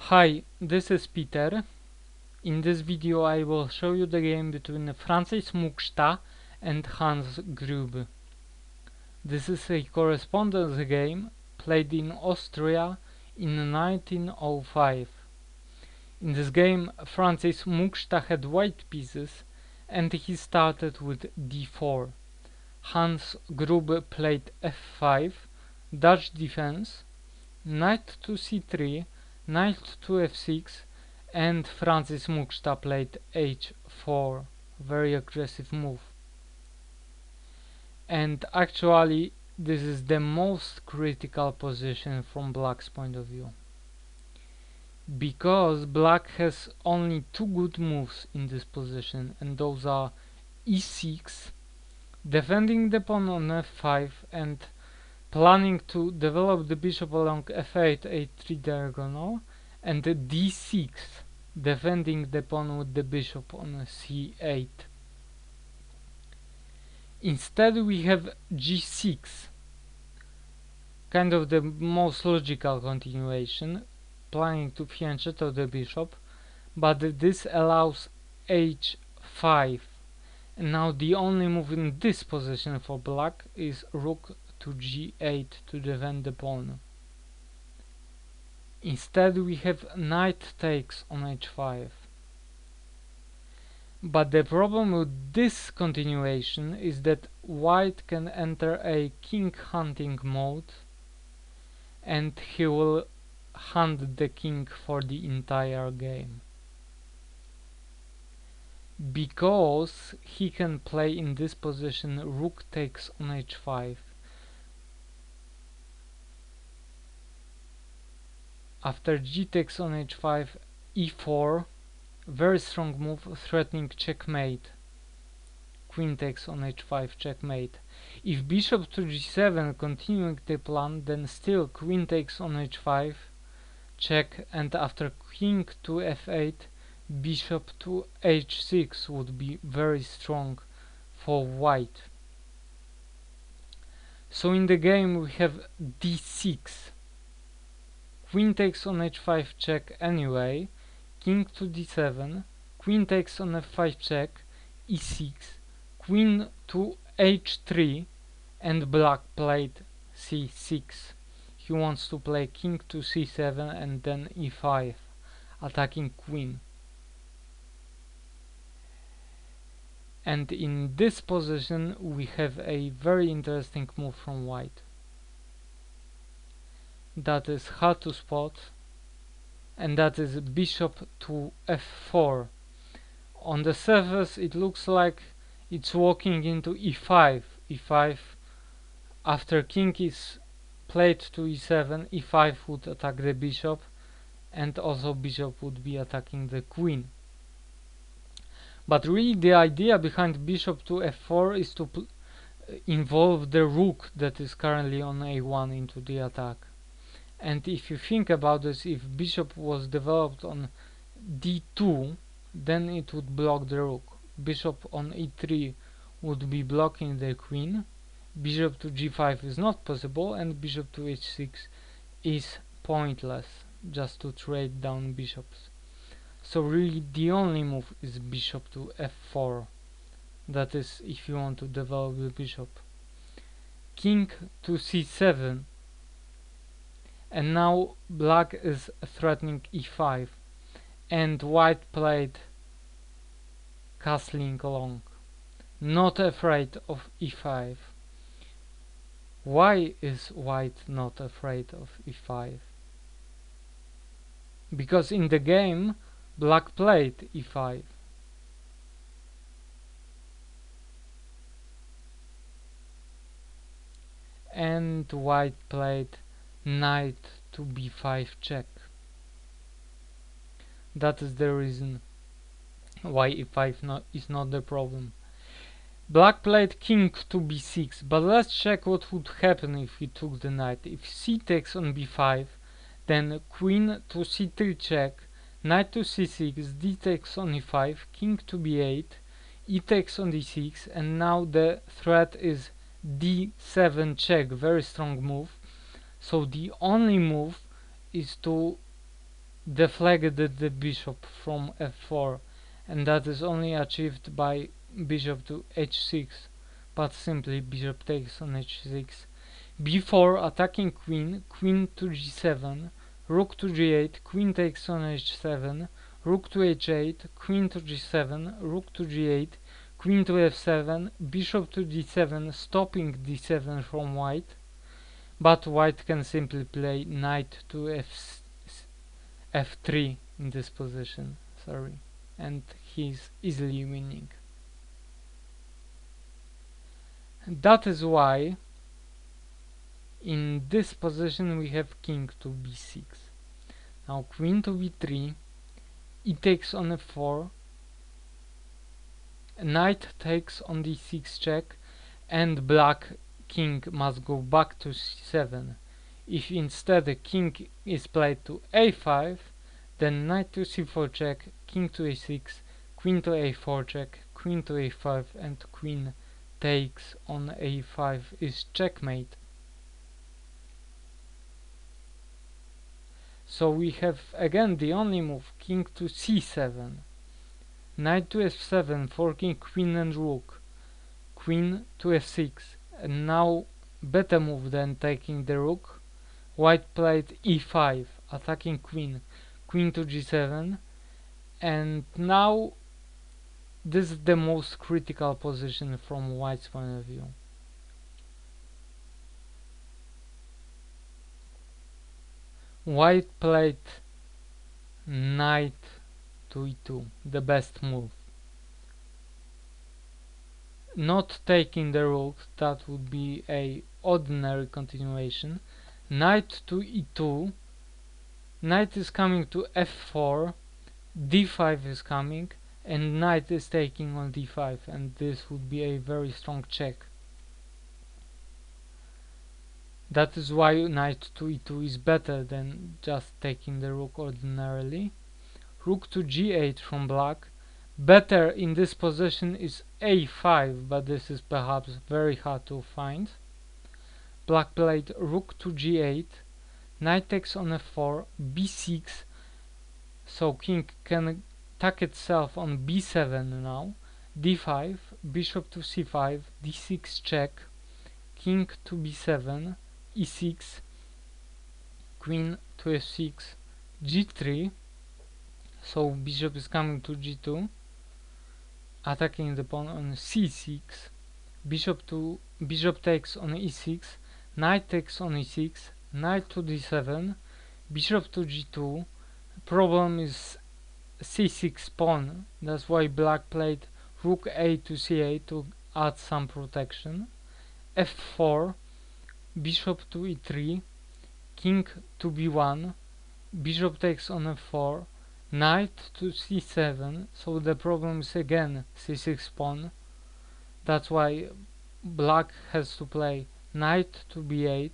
Hi, this is Peter. In this video I will show you the game between Francis Muksta and Hans Grueb. This is a correspondence game played in Austria in 1905. In this game Francis Muksta had white pieces and he started with d4. Hans Grueb played f5, Dutch defense, knight to c3, knight to f6, and Francis Muksta played h4, very aggressive move. And actually this is the most critical position from black's point of view, because black has only two good moves in this position, and those are e6, defending the pawn on f5 and planning to develop the bishop along f8, a3 diagonal, and d6, defending the pawn with the bishop on c8. Instead we have g6, kind of the most logical continuation, planning to fianchetto the bishop, but this allows h5. And now the only move in this position for black is rook to g8 to defend the pawn. Instead we have knight takes on h5. But the problem with this continuation is that white can enter a king hunting mode and he will hunt the king for the entire game, because he can play in this position rook takes on h5. After g takes on h5, e4, very strong move threatening checkmate. Queen takes on h5, checkmate. If bishop to g7 continuing the plan, then still queen takes on h5, check, and after king to f8, bishop to h6 would be very strong for white. So in the game we have d6, queen takes on h5 check anyway, king to d7, queen takes on f5 check, e6, queen to h3, and black played c6. He wants to play king to c7 and then e5, attacking queen. And in this position we have a very interesting move from white. That is hard to spot, and that is bishop to f4. On the surface it looks like it's walking into e5. e5, after king is played to e7, e5 would attack the bishop, and also bishop would be attacking the queen. But really the idea behind bishop to f4 is to involve the rook that is currently on a1 into the attack. And if you think about this, if bishop was developed on d2, then it would block the rook. Bishop on e3 would be blocking the queen. Bishop to g5 is not possible, and bishop to h6 is pointless, just to trade down bishops. So really the only move is bishop to f4. That is if you want to develop the bishop. King to c7. And now black is threatening e5, and white played castling along, not afraid of e5. Why is white not afraid of e5? Because in the game black played e5. And white played knight to b5 check. That is the reason why e5 is not the problem. Black played king to b6, but let's check what would happen if he took the knight. If c takes on b5, then queen to c3 check, knight to c6, d takes on e5, king to b8, e takes on d6, and now the threat is d7 check, very strong move. So the only move is to deflagged the bishop from f4, and that is only achieved by bishop to h6, but simply bishop takes on h6. Before attacking queen, queen to g7, rook to g8, queen takes on h7, rook to h8, queen to g7, rook to g8, queen to f7, bishop to d7, stopping d7 from white, but white can simply play knight to f3 in this position, sorry, and he's easily winning. That is why in this position we have king to b6. Now queen to b3, e takes on f4, knight takes on d6 check, and black king must go back to c7. If instead the king is played to a5, then knight to c4 check, king to a6, queen to a4 check, queen to a5, and queen takes on a5 is checkmate. So we have again the only move, king to c7, knight to f7, forking queen and rook, queen to f6, and now better move than taking the rook. White played e5, attacking queen, queen to g7, and now this is the most critical position from white's point of view. White played knight to e2, the best move. Not taking the rook, that would be a ordinary continuation. Knight to e2, knight is coming to f4, d5 is coming, and knight is taking on d5, and this would be a very strong check. That is why knight to e2 is better than just taking the rook ordinarily. Rook to g8 from black. Better in this position is a5, but this is perhaps very hard to find. Black played rook to g8, knight takes on f4, b6, so king can tuck itself on b7 now, d5, bishop to c5, d6 check, king to b7, e6, queen to f6, g3, so bishop is coming to g2, attacking the pawn on c6, bishop takes on e6, knight takes on e6, knight to d7, bishop to g2. Problem is c6 pawn, that's why black played rook a to c8 to add some protection, f4, bishop to e3, king to b1, bishop takes on f4, knight to c7, so the problem is again c6 pawn. That's why black has to play knight to b8.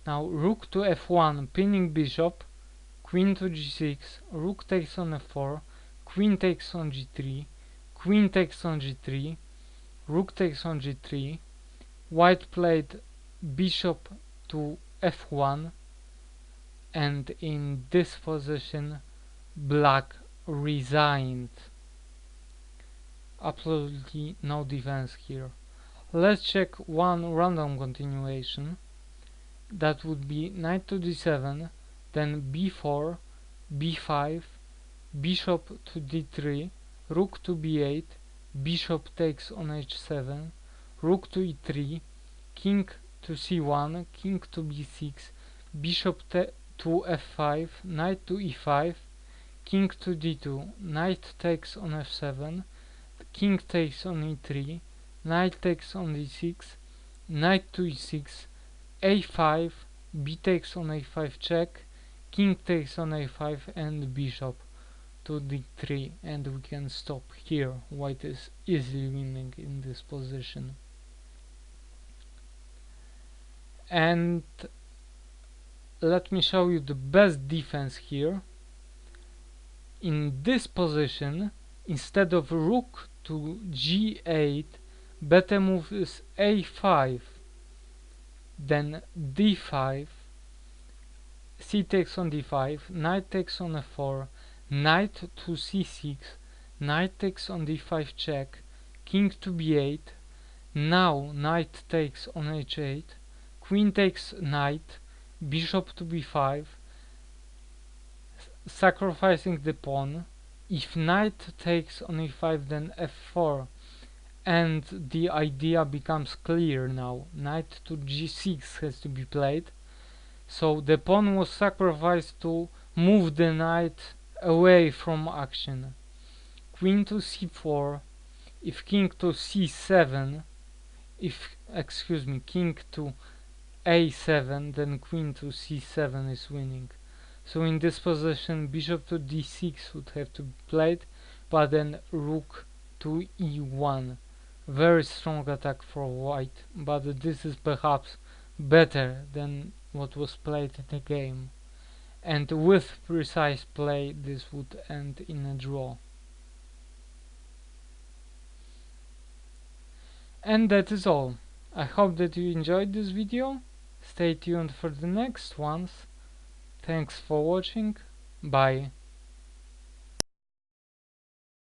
Now rook to f1, pinning bishop, queen to g6, rook takes on f4, queen takes on g3, queen takes on g3, rook takes on g3. White played bishop to f1, and in this position black resigned. Absolutely no defense here. Let's check one random continuation. That would be knight to d7, then b4, b5, bishop to d3, rook to b8, bishop takes on h7, rook to e3, king to c1, king to b6, bishop to f5, knight to e5, king to d2, knight takes on f7, king takes on e3, knight takes on d6, knight to e6, a5, b takes on a5 check, king takes on a5, and bishop to d3, and we can stop here. White is easily winning in this position. And let me show you the best defense here. In this position, instead of rook to g8, better move is a5, then d5, c takes on d5, knight takes on f4, knight to c6, knight takes on d5 check, king to b8, now knight takes on h8, queen takes knight, bishop to b5, sacrificing the pawn. If knight takes on e5, then f4, and the idea becomes clear now. Knight to g6 has to be played. So the pawn was sacrificed to move the knight away from action. Queen to c4, if king to c7, king to a7, then queen to c7 is winning. So in this position, bishop to d6 would have to be played, but then rook to e1. Very strong attack for white, but this is perhaps better than what was played in the game. And with precise play, this would end in a draw. And that is all. I hope that you enjoyed this video. Stay tuned for the next ones. Thanks for watching. Bye.